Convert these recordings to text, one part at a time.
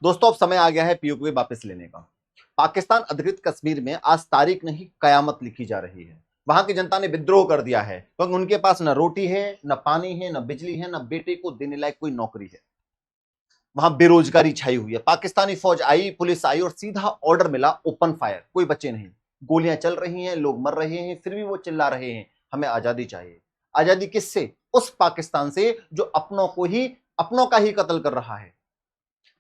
दोस्तों, अब समय आ गया है पीओके वापस लेने का। पाकिस्तान अधिकृत कश्मीर में आज तारीख नहीं कयामत लिखी जा रही है। वहां की जनता ने विद्रोह कर दिया है क्योंकि उनके पास न रोटी है, न पानी है, न बिजली है, न बेटे को देने लायक कोई नौकरी है। वहां बेरोजगारी छाई हुई है। पाकिस्तानी फौज आई, पुलिस आई और सीधा ऑर्डर मिला ओपन फायर, कोई बच्चे नहीं। गोलियां चल रही हैं, लोग मर रहे हैं, फिर भी वो चिल्ला रहे हैं हमें आजादी चाहिए। आजादी किससे? उस पाकिस्तान से जो अपनों का ही कत्ल कर रहा है।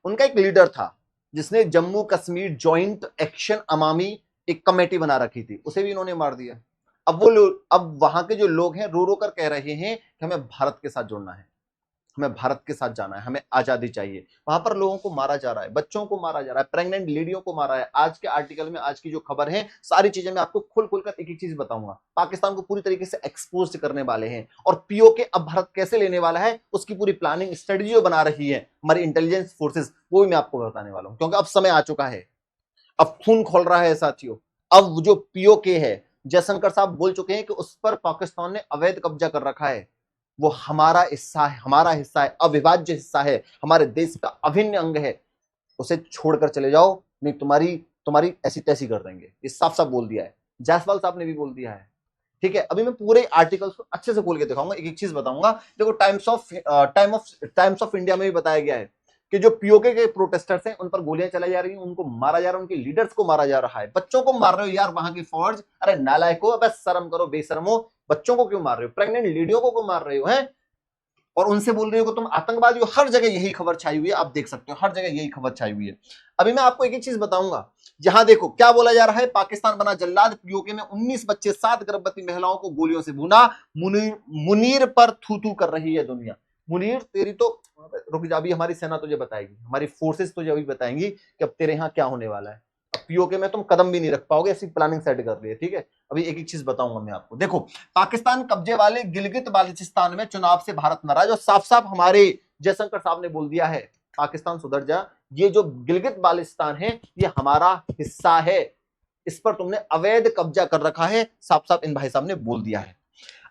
उनका एक लीडर था जिसने जम्मू कश्मीर जॉइंट एक्शन अमामी एक कमेटी बना रखी थी, उसे भी इन्होंने मार दिया। अब वहां के जो लोग हैं रो रो कर कह रहे हैं कि हमें भारत के साथ जुड़ना है, हमें भारत के साथ जाना है, हमें आजादी चाहिए। वहां पर लोगों को मारा जा रहा है, बच्चों को मारा जा रहा है, प्रेग्नेंट लेडियों को मारा है। आज के आर्टिकल में आज की जो खबर है, सारी चीजें मैं आपको खुल खुलकर एक एक चीज बताऊंगा। पाकिस्तान को पूरी तरीके से एक्सपोज करने वाले हैं और पीओके अब भारत कैसे लेने वाला है उसकी पूरी प्लानिंग स्ट्रेटजी जो बना रही है हमारी इंटेलिजेंस फोर्सेस, वो भी मैं आपको बताने वाला हूं। क्योंकि अब समय आ चुका है, अब खून खोल रहा है साथियों। अब जो पीओके है, जयशंकर साहब बोल चुके हैं कि उस पर पाकिस्तान ने अवैध कब्जा कर रखा है। वो हमारा हिस्सा है, अविभाज्य हिस्सा है, हमारे देश का अभिन्न अंग है। उसे छोड़कर चले जाओ, नहीं तुम्हारी तुम्हारी ऐसी तैसी कर देंगे। ये साफ साफ बोल दिया है, जायसवाल साहब ने भी बोल दिया है। ठीक है, अभी मैं पूरे आर्टिकल्स को अच्छे से खोल के दिखाऊंगा, एक एक चीज बताऊंगा। देखो, टाइम्स ऑफ इंडिया में भी बताया गया है कि जो पीओके के प्रोटेस्टर्स हैं उन पर गोलियां चलाई जा रही हैं, उनको मारा जा रहा है, उनके लीडर्स को मारा जा रहा है। बच्चों को मार रहे हो यार वहां की फौज, अरे नालायको, अब शर्म करो, बेशर्मो। बच्चों को क्यों मार रहे हो? प्रेग्नेंट लेडियों को क्यों मार रहे हो हैं? और उनसे बोल रहे हो कि तुम आतंकवादी हो। हर जगह यही खबर छाई हुई है, आप देख सकते हो, हर जगह यही खबर छाई हुई है। अभी मैं आपको एक एक चीज बताऊंगा। यहां देखो क्या बोला जा रहा है, पाकिस्तान बना जल्लाद, पीओके में 19 बच्चे 7 गर्भवती महिलाओं को गोलियों से भूना। मुनीर पर थू थू कर रही है दुनिया। मुनीर तेरी तो रुक जा, अभी हमारी सेना तुझे बताएगी, हमारी फोर्सेस तुझे अभी बताएंगी कि अब तेरे यहां क्या होने वाला है। अब पीओके में तुम कदम भी नहीं रख पाओगे, ऐसी प्लानिंग सेट कर रही है। ठीक है, अभी एक एक चीज बताऊंगा मैं आपको। देखो, पाकिस्तान कब्जे वाले गिलगित बाल्टिस्तान में चुनाव से भारत नाराज, और साफ साफ हमारे जयशंकर साहब ने बोल दिया है पाकिस्तान सुधर जा, ये जो गिलगित बाल्टिस्तान है ये हमारा हिस्सा है, इस पर तुमने अवैध कब्जा कर रखा है, साफ साफ इन भाई साहब ने बोल दिया है।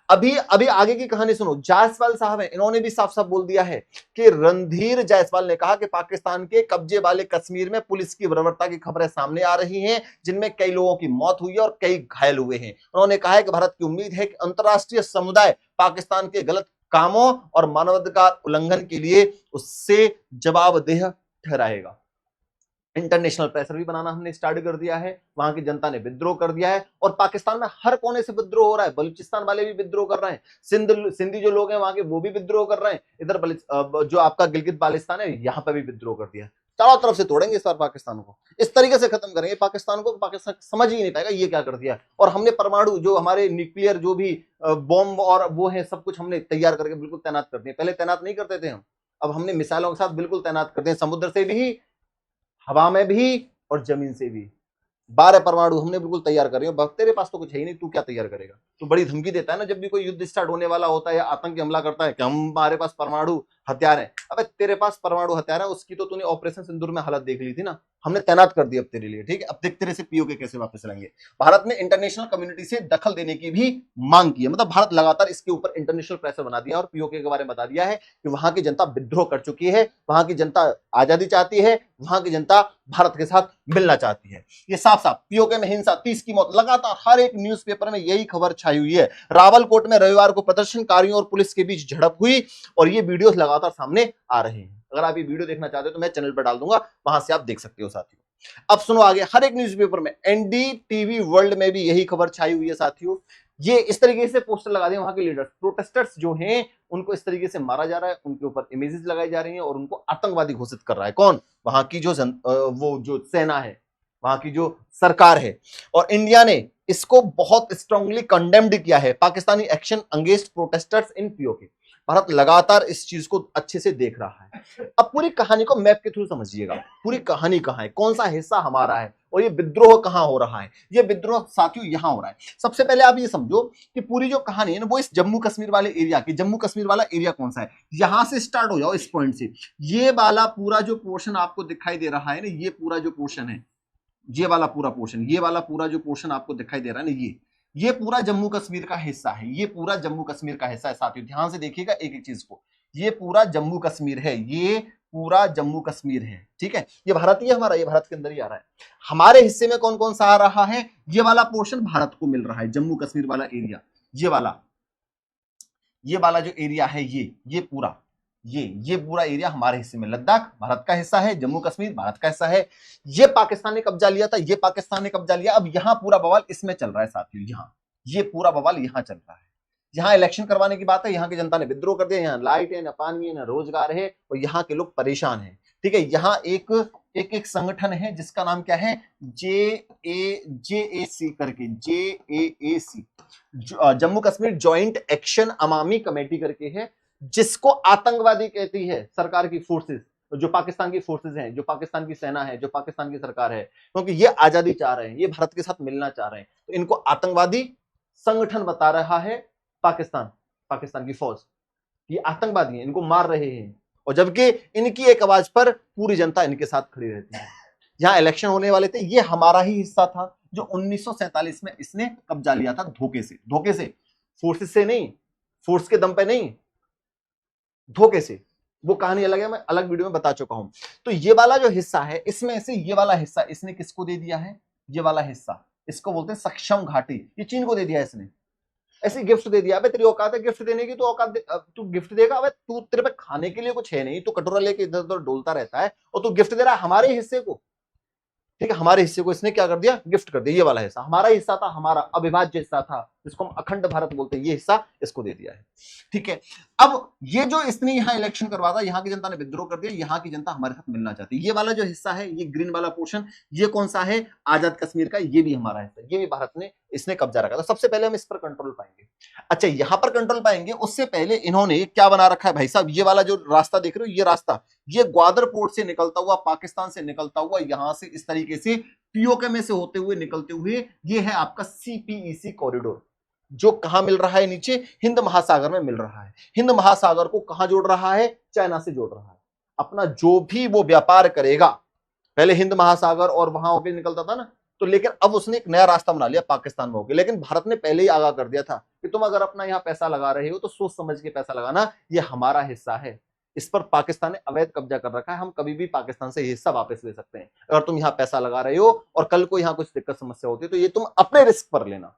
अभी अभी आगे की कहानी सुनो। जायसवाल साहब हैं, इन्होंने भी साफ साफ बोल दिया है कि रणधीर जायसवाल ने कहा कि पाकिस्तान के कब्जे वाले कश्मीर में पुलिस की बर्बरता की खबरें सामने आ रही हैं, जिनमें कई लोगों की मौत हुई है और कई घायल हुए हैं। उन्होंने कहा है कि भारत की उम्मीद है कि अंतर्राष्ट्रीय समुदाय पाकिस्तान के गलत कामों और मानवाधिकार उल्लंघन के लिए उससे जवाबदेह ठहराएगा। इंटरनेशनल प्रेशर भी बनाना हमने स्टार्ट कर दिया है, वहां की जनता ने विद्रोह कर दिया है और पाकिस्तान में हर कोने से विद्रोह हो रहा है। बलूचिस्तान वाले भी विद्रोह कर रहे हैं, सिंधी जो लोग हैं वहां के वो भी विद्रोह कर रहे हैं। इधर जो आपका गिलगित बाल्टिस्तान है यहां पर भी विद्रोह कर दिया। चारों तरफ से तोड़ेंगे इस बार पाकिस्तान को, इस तरीके से खत्म करेंगे पाकिस्तान को, पाकिस्तान समझ ही नहीं पाएगा ये क्या कर दिया। और हमने परमाणु जो हमारे न्यूक्लियर जो भी बॉम्ब और वो है सब कुछ हमने तैयार करके बिल्कुल तैनात कर दिया। पहले तैनात नहीं करते थे हम, अब हमने मिसाइलों के साथ बिल्कुल तैनात कर दिए, समुद्र से भी, हवा में भी और जमीन से भी। 12 परमाणु हमने बिल्कुल तैयार कर रहे हो। तेरे पास तो कुछ है ही नहीं, तू क्या तैयार करेगा? तू बड़ी धमकी देता है ना जब भी कोई युद्ध स्टार्ट होने वाला होता है या आतंकी हमला करता है कि हमारे पास परमाणु हथियार है। अबे तेरे पास परमाणु हथियार है, उसकी तो तूने ऑपरेशन सिंदूर में हालत देख ली थी ना, हमने तैनात कर दी अब तेरे लिए। ठीक है, अब देख तेरे से पीओके कैसे वापस लेंगे। भारत ने इंटरनेशनल कम्युनिटी से दखल देने की भी मांग की है, मतलब भारत लगातार इसके ऊपर इंटरनेशनल प्रेशर बना दिया और पीओके के बारे में बता दिया है कि वहां की जनता विद्रोह कर चुकी है, वहां की जनता आजादी चाहती है, वहां की जनता भारत के साथ मिलना चाहती है। ये साफ साफ पीओके में हिंसा, 30 की मौत, लगातार हर एक न्यूज़पेपर में यही खबर छाई हुई है। रावलकोट में रविवार को प्रदर्शनकारियों और पुलिस के बीच झड़प हुई और ये वीडियोस लगातार सामने आ रहे हैं। अगर आप ये वीडियो देखना चाहते हो तो मैं चैनल पर डाल दूंगा, वहां से आप देख सकते हो साथियों। अब सुनो आगे, हर एक न्यूज़पेपर में, एनडीटीवी वर्ल्ड में भी यही खबर छाई हुई है साथियों। ये इस तरीके से पोस्टर लगा दिए, वहां के लीडर्स प्रोटेस्टर्स जो हैं उनको इस तरीके से मारा जा रहा है, उनके ऊपर इमेजेस लगाई जा रही हैं और उनको आतंकवादी घोषित कर रहा है कौन? वहां की जो वो जो सेना है, वहां की जो सरकार है। और इंडिया ने इसको बहुत स्ट्रांगली कंडेम्ड किया है, पाकिस्तानी एक्शन अगेंस्ट प्रोटेस्टर्स इन पीओके। भारत लगातार इस चीज को अच्छे से देख रहा है। अब पूरी कहानी को मैप के थ्रू समझिएगा, पूरी कहानी कहां है, कौन सा हिस्सा हमारा है और ये विद्रोह कहां हो रहा है। ये विद्रोह साथियों यहां हो रहा है। सबसे पहले आप ये समझो कि पूरी जो कहानी है ना वो इस जम्मू कश्मीर वाले एरिया की, जम्मू कश्मीर वाला एरिया कौन सा है, यहां से स्टार्ट हो जाओ, इस पॉइंट से। ये वाला पूरा जो पोर्शन आपको दिखाई दे रहा है ना, ये पूरा जो पोर्शन है, ये वाला पूरा पोर्शन, ये वाला पूरा जो पोर्शन आपको दिखाई दे रहा है ना, ये पूरा जम्मू कश्मीर का हिस्सा है। ये पूरा जम्मू कश्मीर का हिस्सा है साथियों, ध्यान से देखिएगा एक एक चीज को। ये पूरा जम्मू कश्मीर है, ये पूरा जम्मू कश्मीर है, ठीक है, ये भारत ही है हमारा, ये भारत के अंदर ही आ रहा है। हमारे हिस्से में कौन कौन सा आ रहा है, ये वाला पोर्शन भारत को मिल रहा है, जम्मू कश्मीर वाला एरिया, ये वाला जो एरिया है, ये पूरा ये पूरा एरिया हमारे हिस्से में, लद्दाख भारत का हिस्सा है, जम्मू कश्मीर भारत का हिस्सा है। ये पाकिस्तान ने कब्जा लिया था, ये पाकिस्तान ने कब्जा लिया। अब यहां पूरा बवाल इसमें चल रहा है साथियों, यहां ये पूरा बवाल यहां चल रहा है। यहाँ इलेक्शन करवाने की बात है, यहाँ की जनता ने विद्रोह कर दिया, यहाँ लाइट है, ना पानी है, ना रोजगार है, और यहाँ के लोग परेशान हैं, ठीक है। यहाँ एक संगठन है जिसका नाम क्या है, JAC करके, JAC, Jammu Kashmir joint action Awami committee करके है, जिसको आतंकवादी कहती है सरकार की फोर्सेस, जो पाकिस्तान की फोर्सेस हैं, जो पाकिस्तान की सेना है, जो पाकिस्तान की सरकार है, क्योंकि ये आजादी चाह रहे हैं, ये भारत के साथ मिलना चाह रहे हैं, तो इनको आतंकवादी संगठन बता रहा है पाकिस्तान की फौज, ये आतंकवादी हैं, इनको मार रहे हैं, और जबकि इनकी एक आवाज पर पूरी जनता इनके साथ खड़ी रहती है। यहां इलेक्शन होने वाले थे, ये हमारा ही हिस्सा था, जो 1947 में इसने कब्जा लिया था, धोखे से, फोर्सेस से नहीं, फोर्स के दम पे नहीं, धोखे से। वो कहानी अलग है, मैं अलग वीडियो में बता चुका हूं। तो ये वाला जो हिस्सा है, इसमें से ये वाला हिस्सा इसने किसको दे दिया है, ये वाला हिस्सा, इसको बोलते हैं सक्षम घाटी, ये चीन को दे दिया इसने, ऐसे गिफ्ट दे दिया। अबे तेरी औकात है गिफ्ट देने की, तो औकात तू गिफ्ट देगा, अबे तू, तेरे पे खाने के लिए कुछ है नहीं, तू कटोरा लेके इधर उधर डोलता रहता है, और तू गिफ्ट दे रहा है हमारे हिस्से को, ठीक है, हमारे हिस्से को इसने क्या कर दिया, गिफ्ट कर दिया। ये वाला हिस्सा हमारा हिस्सा था, हमारा अविभाज्य हिस्सा था, जिसको हम अखंड भारत बोलते हैं, ये हिस्सा इसको दे दिया है, ठीक है। अब ये जो इसने यहाँ इलेक्शन करवा था, यहाँ की जनता ने विद्रोह कर दिया, यहाँ की जनता हमारे साथ मिलना चाहती है। ये वाला जो हिस्सा है, ये ग्रीन वाला पोर्शन, ये कौन सा है, आजाद कश्मीर का, ये भी हमारा हिस्सा, ये भी भारत ने इसने कब्जा रखा था। सबसे पहले हम इस पर कंट्रोल पाएंगे। अच्छा, यहां पर कंट्रोल पाएंगे, उससे पहले इन्होंने क्या बना रखा है भाई साहब, ये वाला जो रास्ता देख रहे हो, ये रास्ता, ये ग्वादर पोर्ट से निकलता हुआ, पाकिस्तान से निकलता हुआ, यहां से इस तरीके से पीओके में से होते हुए निकलते हुए, ये है आपका CPEC कॉरिडोर, जो कहां मिल रहा है, नीचे हिंद महासागर में मिल रहा है। हिंद महासागर को कहां जोड़ रहा है, चाइना से जोड़ रहा है। अपना जो भी वो व्यापार करेगा, पहले हिंद महासागर और वहां होकर निकलता था ना, तो लेकिन अब उसने एक नया रास्ता बना लिया पाकिस्तान में होकर। लेकिन भारत ने पहले ही आगाह कर दिया था कि तुम अगर अपना यहाँ पैसा लगा रहे हो तो सोच समझ के पैसा लगाना, ये हमारा हिस्सा है, इस पर पाकिस्तान ने अवैध कब्जा कर रखा है, हम कभी भी पाकिस्तान से हिस्सा वापस ले सकते हैं। अगर तुम यहाँ पैसा लगा रहे हो और कल को यहाँ कुछ दिक्कत समस्या होती है, तो ये तुम अपने रिस्क पर लेना।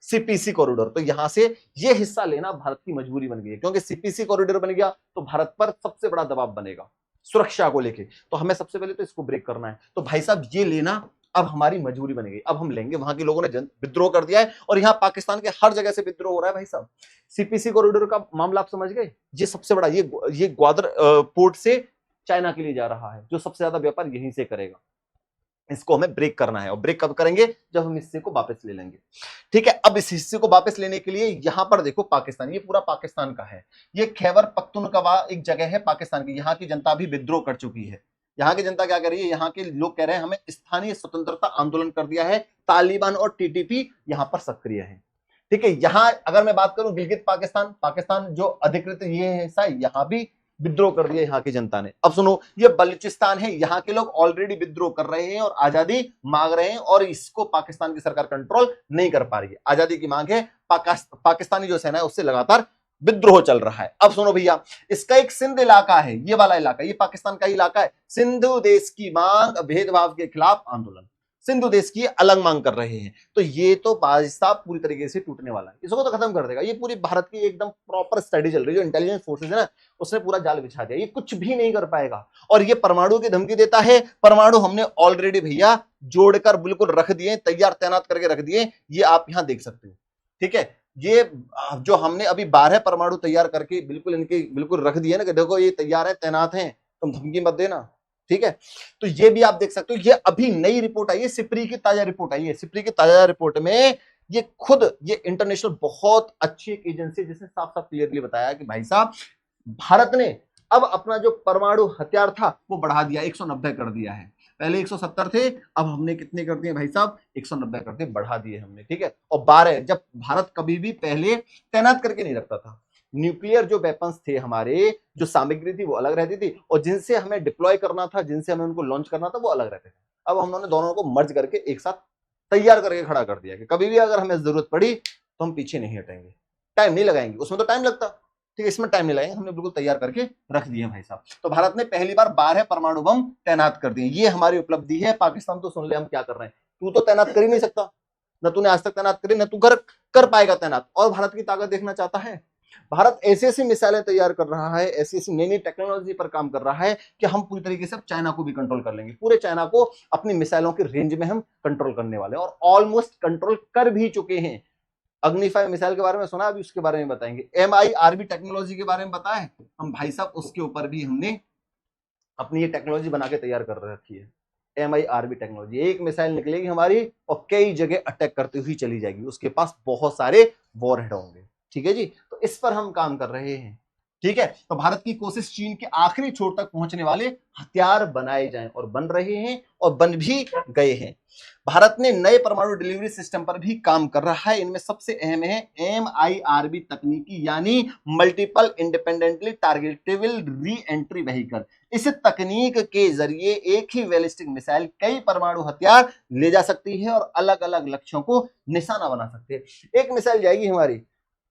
CPC कॉरिडोर, तो यहां से ये हिस्सा लेना भारत की मजबूरी बन गई है, क्योंकि CPC कॉरिडोर बन गया तो भारत पर सबसे बड़ा दबाव बनेगा सुरक्षा को लेके, तो हमें सबसे पहले तो इसको ब्रेक करना है। तो भाई साहब ये लेना अब हमारी मजबूरी बन गई, अब हम लेंगे। वहां के लोगों ने विद्रोह कर दिया है, और यहाँ पाकिस्तान के हर जगह से विद्रोह हो रहा है भाई साहब। CPC कॉरिडोर का मामला आप समझ गए, ये सबसे बड़ा, ये ग्वादर पोर्ट से चाइना के लिए जा रहा है, जो सबसे ज्यादा व्यापार यहीं से करेगा। इसको हमें ब्रेक करना है, और ब्रेक कब करेंगे, जब हम हिस्से को वापस ले लेंगे, ठीक है। अब इस हिस्से को वापस लेने के लिए यहां पर देखो पाकिस्तान, ये पूरा पाकिस्तान का है, ये खैबर पख्तूनख्वा एक जगह है पाकिस्तान की, यहाँ की जनता भी विद्रोह कर चुकी है। यहाँ की जनता क्या कर रही है, यहाँ के लोग कह रहे हैं हमें स्थानीय स्वतंत्रता आंदोलन कर दिया है, तालिबान और TTP यहाँ पर सक्रिय है, ठीक है। यहाँ अगर मैं बात करूं गिलगित पाकिस्तान जो अधिकृत ये हिस्सा, यहाँ भी विद्रोह कर दिया यहाँ की जनता ने। अब सुनो, ये बलूचिस्तान है, यहाँ के लोग ऑलरेडी विद्रोह कर रहे हैं और आजादी मांग रहे हैं, और इसको पाकिस्तान की सरकार कंट्रोल नहीं कर पा रही है। आजादी की मांग है, पाकिस्तानी जो सेना है उससे लगातार विद्रोह चल रहा है। अब सुनो भैया, इसका एक सिंध इलाका है, ये वाला इलाका, ये पाकिस्तान का इलाका है। सिंधु देश की मांग, भेदभाव के खिलाफ आंदोलन, सिंधु देश की अलग मांग कर रहे हैं। तो ये तो पाकिस्तान पूरी तरीके से टूटने वाला है, इसको तो खत्म कर देगा। ये पूरी भारत की एकदम प्रॉपर स्टडी चल रही है, जो इंटेलिजेंस फोर्सेज है ना, उसने पूरा जाल बिछा दिया, ये कुछ भी नहीं कर पाएगा। और ये परमाणु की धमकी देता है, परमाणु हमने ऑलरेडी भैया जोड़कर बिल्कुल रख दिए, तैयार तैनात करके रख दिए, ये आप यहां देख सकते हो, ठीक है। ये जो हमने अभी 12 परमाणु तैयार करके बिल्कुल रख दिए ना, कि देखो ये तैयार है, तैनात है, तुम धमकी मत देना, ठीक है। तो ये भी आप देख सकते हो, ये अभी नई रिपोर्ट आई है, सिप्री की ताजा रिपोर्ट आई है। सिप्री की ताजा रिपोर्ट में ये खुद, ये इंटरनेशनल बहुत अच्छी एक एजेंसी है, जिसने साफ साफ क्लियरली बताया कि भाई साहब भारत ने अब अपना जो परमाणु हथियार था वो बढ़ा दिया, 190 कर दिया है। पहले 170 थे, अब हमने कितने कर दिए भाई साहब, 190 कर दिए, बढ़ा दिए हमने, ठीक है। और 12, जब भारत कभी भी पहले तैनात करके नहीं रखता था, न्यूक्लियर जो वेपन्स थे हमारे, जो सामग्री थी वो अलग रहती थी, और जिनसे हमें डिप्लॉय करना था, जिनसे हमें उनको लॉन्च करना था, वो अलग रहते थे। अब हमने दोनों को मर्ज करके एक साथ तैयार करके खड़ा कर दिया कि कभी भी अगर हमें जरूरत पड़ी तो हम पीछे नहीं हटेंगे, टाइम नहीं लगाएंगे। उसमें तो टाइम लगता, ठीक है, इसमें टाइम नहीं लगेगा, हमने बिल्कुल तैयार करके रख दिए भाई साहब। तो भारत ने पहली बार 12 परमाणु बम तैनात कर दिए, ये हमारी उपलब्धि है। पाकिस्तान तो सुन ले हम क्या कर रहे हैं, तू तो तैनात कर ही नहीं सकता, न तूने आज तक तैनात करी, न तू कर पाएगा तैनात। और भारत की ताकत देखना चाहता है, भारत ऐसी ऐसी मिसाइलें तैयार कर रहा है, ऐसी ऐसी नई नई टेक्नोलॉजी पर काम कर रहा है कि हम पूरी तरीके से चाइना को भी कंट्रोल कर लेंगे। पूरे चाइना को अपनी मिसाइलों की रेंज में हम कंट्रोल करने वाले हैं, और ऑलमोस्ट कंट्रोल कर भी चुके हैं। अग्नि 5 मिसाइल के बारे में सुना, अभी उसके बारे में बताएंगे। MIRV टेक्नोलॉजी के बारे में बताएं हम भाई साहब, उसके ऊपर भी हमने अपनी ये टेक्नोलॉजी बना के तैयार कर रखी है। MIRV टेक्नोलॉजी, एक मिसाइल निकलेगी हमारी और कई जगह अटैक करती हुई चली जाएगी, उसके पास बहुत सारे वॉरहेड होंगे। ठीक है जी, तो इस पर हम काम कर रहे हैं। ठीक है, तो भारत की कोशिश चीन के आखिरी छोर तक पहुंचने वाले हथियार बनाए जाएं, और बन रहे हैं और बन भी गए हैं। भारत ने नए परमाणु डिलीवरी सिस्टम पर भी काम कर रहा है। इनमें सबसे अहम है MIRV तकनीकी, यानी multiple independently targetable re entry vehicle. इस तकनीक के जरिए एक ही बैलिस्टिक मिसाइल कई परमाणु हथियार ले जा सकती है और अलग अलग लक्ष्यों को निशाना बना सकती है। एक मिसाइल जाएगी हमारी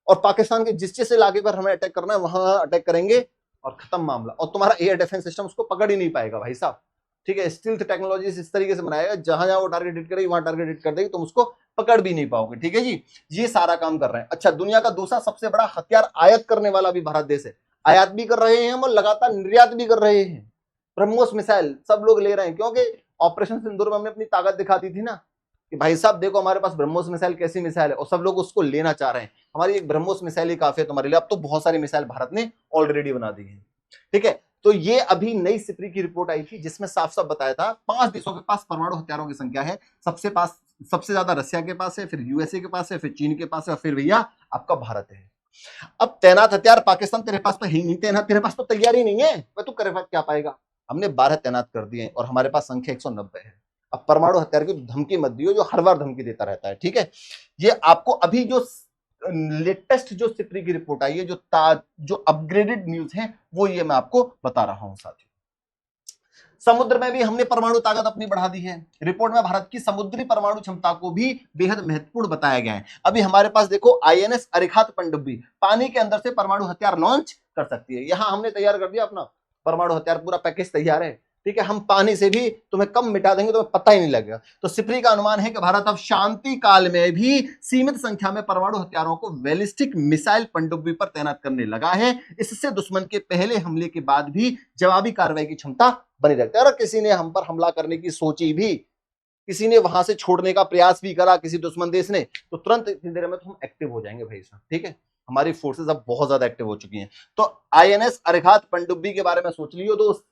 और पाकिस्तान के जिस इलाके पर हमें अटैक करना है वहां अटैक करेंगे और खत्म मामला, और तुम्हारा एयर डिफेंस सिस्टम उसको पकड़ ही नहीं पाएगा भाई साहब। ठीक है, स्टील्थ टेक्नोलॉजी इस तरीके से बनाएगा, जहां जहां वो टारगेट हिट करेगी वहां टारगेट हिट कर देगी, तुम उसको पकड़ भी नहीं पाओगे। ठीक है जी, ये सारा काम कर रहे हैं। अच्छा, दुनिया का दूसरा सबसे बड़ा हथियार आयात करने वाला भी भारत देश है। आयात भी कर रहे हैं हम और लगातार निर्यात भी कर रहे हैं। ब्रह्मोस मिसाइल सब लोग ले रहे हैं, क्योंकि ऑपरेशन सिंदूर में हमने अपनी ताकत दिखा दी थी ना, कि भाई साहब देखो हमारे पास ब्रह्मोस मिसाइल कैसी मिसाइल है, और सब लोग उसको लेना चाह रहे हैं। हमारी एक ब्रह्मोस मिसाइल ही काफी है तुम्हारे लिए, अब तो बहुत सारी मिसाइल भारत ने ऑलरेडी बना दी है। ठीक है, तो ये अभी नई सिप्री की रिपोर्ट आई थी जिसमें साफ साफ बताया था 5 देशों के पास परमाणु हथियारों की संख्या है। सबसे ज्यादा रशिया के पास है, फिर यूएसए के पास है, फिर चीन के पास है, और फिर भैया आपका भारत है। अब तैनात हथियार पाकिस्तान तेरे पास तो ही नहीं, तेरे पास तो तैयार ही नहीं है, तू करे क्या पाएगा। हमने 12 तैनात कर दिए और हमारे पास संख्या 190 है। अब परमाणु हथियार की धमकी मत दियो, जो हर बार धमकी देता रहता है। ठीक है, ये आपको अभी जो लेटेस्ट जो सिप्री की रिपोर्ट आई है, जो अपग्रेडेड न्यूज है, वो ये मैं आपको बता रहा हूं साथियों। समुद्र में भी हमने परमाणु ताकत अपनी बढ़ा दी है। रिपोर्ट में भारत की समुद्री परमाणु क्षमता को भी बेहद महत्वपूर्ण बताया गया है। अभी हमारे पास देखो INS अरिहंत पनडुब्बी पानी के अंदर से परमाणु हथियार लॉन्च कर सकती है। यहां हमने तैयार कर दिया अपना परमाणु हथियार, पूरा पैकेज तैयार है। ठीक है, हम पानी से भी तुम्हें कम मिटा देंगे, तुम्हें पता ही नहीं लगेगा। तो सिप्री का अनुमान है कि भारत अब शांति काल में भी सीमित संख्या में परमाणु हथियारों को बैलिस्टिक मिसाइल पनडुब्बी पर तैनात करने लगा है। इससे दुश्मन के पहले हमले के बाद भी जवाबी कार्रवाई की क्षमता बनी रहती है। अगर किसी ने हम पर हमला करने की सोची भी, किसी ने वहां से छोड़ने का प्रयास भी करा किसी दुश्मन देश ने, तो तुरंत इतनी देर में तो हम एक्टिव हो जाएंगे भाई साहब। ठीक है, हमारी फोर्सेस अब बहुत ज्यादा एक्टिव हो चुकी हैं। तो INS अरिहंत पनडुब्बी के बारे में सोच लियो दोस्त,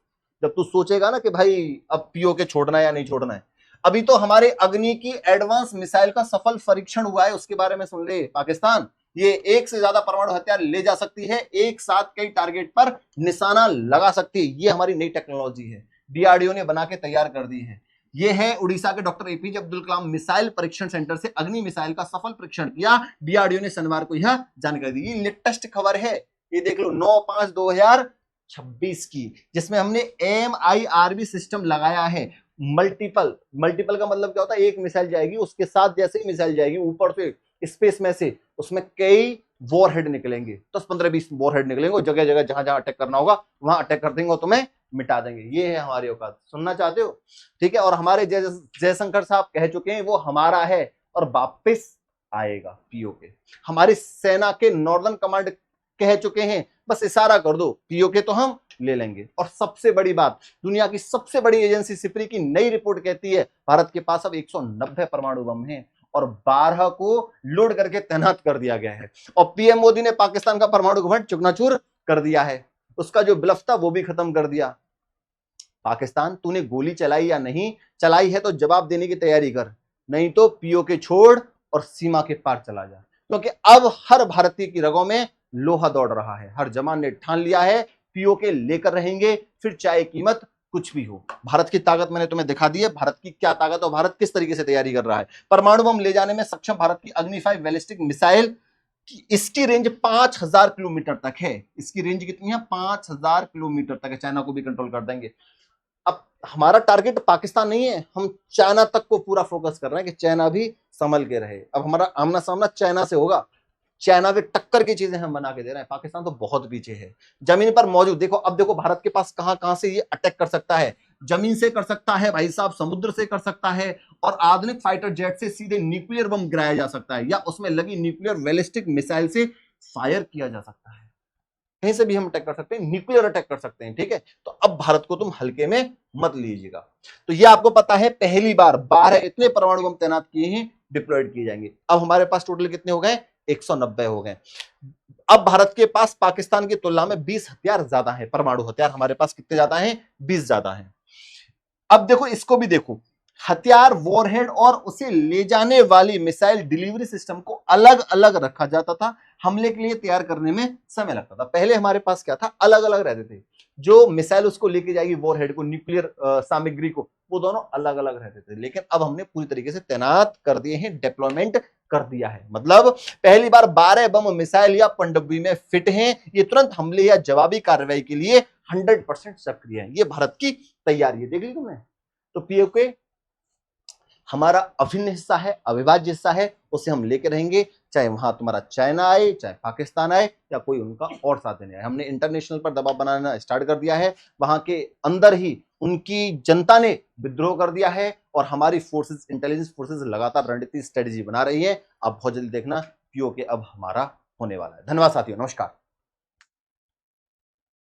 जब तू सोचेगा ना कि भाई अब POK छोड़ना है या नहीं छोड़ना है। अभी तो हमारे अग्नि की एडवांस मिसाइल का सफल परीक्षण हुआ है, उसके बारे में सुन ले। पाकिस्तान ये एक से ज्यादा परमाणु हथियार ले जा सकती है, एक साथ कई टारगेट पर निशाना लगा सकती है। ये हमारी नई टेक्नोलॉजी है, DRDO ने बना के तैयार कर दी है। ये है उड़ीसा के doctor APJ Abdul Kalam missile परीक्षण सेंटर से अग्नि मिसाइल का सफल परीक्षण किया। DRDO ने शनिवार को यह जानकारी दी। ये लेटेस्ट खबर है, ये देख लो 9/5/2026 की, जिसमें हमने MIRV सिस्टम लगाया है। मल्टीपल का मतलब क्या होता है, एक मिसाइल जाएगी, उसके साथ जैसे ही मिसाइल जाएगी ऊपर से स्पेस में से, उसमें कई वॉरहेड निकलेंगे, 10-15-20 वॉरहेड निकलेंगे, जगह जगह जहां जहां अटैक करना होगा वहां अटैक कर देंगे और तुम्हें मिटा देंगे। ये है हमारी औकात, सुनना चाहते हो? ठीक है, और हमारे जयशंकर साहब कह चुके हैं वो हमारा है और वापस आएगा POK। हमारी सेना के नॉर्दर्न कमांड कह चुके हैं बस इशारा कर दो, POK तो हम ले लेंगे। और सबसे बड़ी बात, दुनिया की सबसे बड़ी एजेंसी सिप्री की नई रिपोर्ट कहती है भारत के पास अब 190 परमाणु बम हैं और 12 को लोड करके तैनात कर दिया गया है। और PM मोदी ने पाकिस्तान का परमाणु घमंड चुकनाचूर कर दिया है, उसका जो ब्लफ था वो भी खत्म कर दिया। पाकिस्तान, तूने गोली चलाई या नहीं चलाई है तो जवाब देने की तैयारी कर, नहीं तो POK छोड़ और सीमा के पार चला जा। क्योंकि अब हर भारतीय की रगों में लोहा दौड़ रहा है, हर जवान ने ठान लिया है POK लेकर रहेंगे, फिर चाहे कीमत कुछ भी हो। भारत की ताकत मैंने तुम्हें दिखा दी है, भारत की क्या ताकत और भारत किस तरीके से तैयारी कर रहा है। परमाणु बम ले जाने में सक्षम भारत की अग्नि 5 बैलिस्टिक मिसाइल, इसकी रेंज 5000 किलोमीटर तक है। इसकी रेंज कितनी है? 5000 किलोमीटर तक है, चाइना को भी कंट्रोल कर देंगे। अब हमारा टारगेट पाकिस्तान नहीं है, हम चाइना तक को पूरा फोकस कर रहे हैं कि चाइना भी संभल के रहे। अब हमारा आमना सामना चाइना से होगा, चाइना के टक्कर की चीजें हम बना के दे रहे हैं। पाकिस्तान तो बहुत पीछे है जमीन पर मौजूद। देखो अब देखो भारत के पास कहां कहां से ये अटैक कर सकता है, जमीन से कर सकता है भाई साहब, समुद्र से कर सकता है, और आधुनिक फाइटर जेट से सीधे न्यूक्लियर बम गिराया जा सकता है, या उसमें लगी न्यूक्लियर बैलिस्टिक मिसाइल से फायर किया जा सकता है। कहीं से भी हम अटैक कर सकते हैं, न्यूक्लियर अटैक कर सकते हैं, ठीक है। तो अब भारत को तुम हल्के में मत लीजिएगा। तो ये आपको पता है पहली बार 12 इतने परमाणु बम तैनात किए हैं, डिप्लॉयड किए जाएंगे। अब हमारे पास टोटल कितने हो गए, 190 हो गए। अब भारत के पास पाकिस्तान की तुलना में 20 हथियार ज्यादा है, परमाणु हथियार हमारे पास कितने ज्यादा हैं, 20 ज्यादा हैं। अब देखो इसको भी देखो, हथियार, वॉरहेड और उसे ले जाने वाली मिसाइल डिलीवरी सिस्टम को अलग अलग रखा जाता था। हमले के लिए तैयार करने में समय लगता था। पहले हमारे पास क्या था, अलग अलग रहते थे। जो मिसाइल उसको लेके जाएगी, वॉरहेड को, न्यूक्लियर सामग्री को, वो दोनों अलग अलग रहते थे। लेकिन अब हमने पूरी तरीके से तैनात कर दिए हैं, डिप्लॉयमेंट कर दिया है। मतलब पहली बार 12 बम मिसाइल या पनडुब्बी में फिट हैं। ये तुरंत हमले या जवाबी कार्रवाई के लिए 100% सक्रिय है। ये भारत की तैयारी है, देख ली तुमने। तो पीओके हमारा अभिन्न हिस्सा है, अविभाज्य हिस्सा है, उसे हम लेके रहेंगे, चाहे वहां तुम्हारा चाइना आए, चाहे पाकिस्तान आए, या कोई उनका और साथ देने आए। हमने इंटरनेशनल पर दबाव बनाना स्टार्ट कर दिया है। वहां के अंदर ही उनकी जनता ने विद्रोह कर दिया है, और हमारी फोर्सेस, इंटेलिजेंस फोर्सेस लगातार रणनीति स्ट्रेटेजी बना रही है। अब बहुत जल्दी देखना पीओके अब हमारा होने वाला है। धन्यवाद साथियों, नमस्कार।